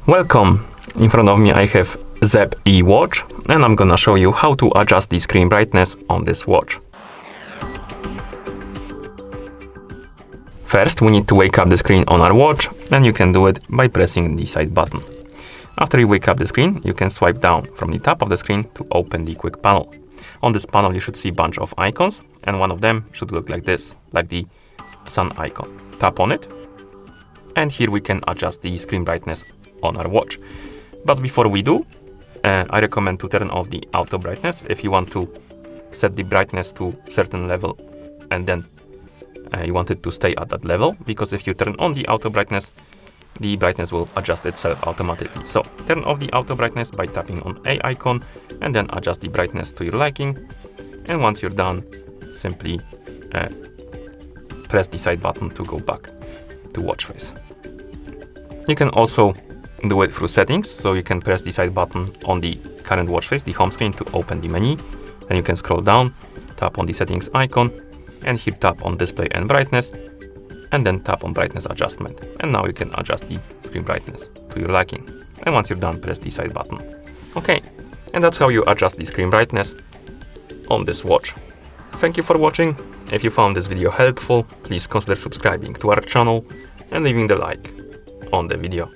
Welcome! In front of me I have Zepp E watch and I'm gonna show you how to adjust the screen brightness on this watch. First, we need to wake up the screen on our watch, and you can do it by pressing the side button. After you wake up the screen, you can swipe down from the top of the screen to open the quick panel. On this panel you should see a bunch of icons, and one of them should look like this, like the sun icon. Tap on it, and here we can adjust the screen brightness on our watch. But before we do, I recommend to turn off the auto brightness if you want to set the brightness to certain level and then you want it to stay at that level, because if you turn on the auto brightness, the brightness will adjust itself automatically. So turn off the auto brightness by tapping on A icon and then adjust the brightness to your liking. And once you're done, simply press the side button to go back to watch face. You can also do it through settings, so you can press the side button on the current watch face, the home screen, to open the menu. Then you can scroll down, tap on the settings icon, and here tap on display and brightness, and then tap on brightness adjustment. And now you can adjust the screen brightness to your liking. And once you're done, press the side button. Okay, and that's how you adjust the screen brightness on this watch. Thank you for watching. If you found this video helpful, please consider subscribing to our channel and leaving the like on the video.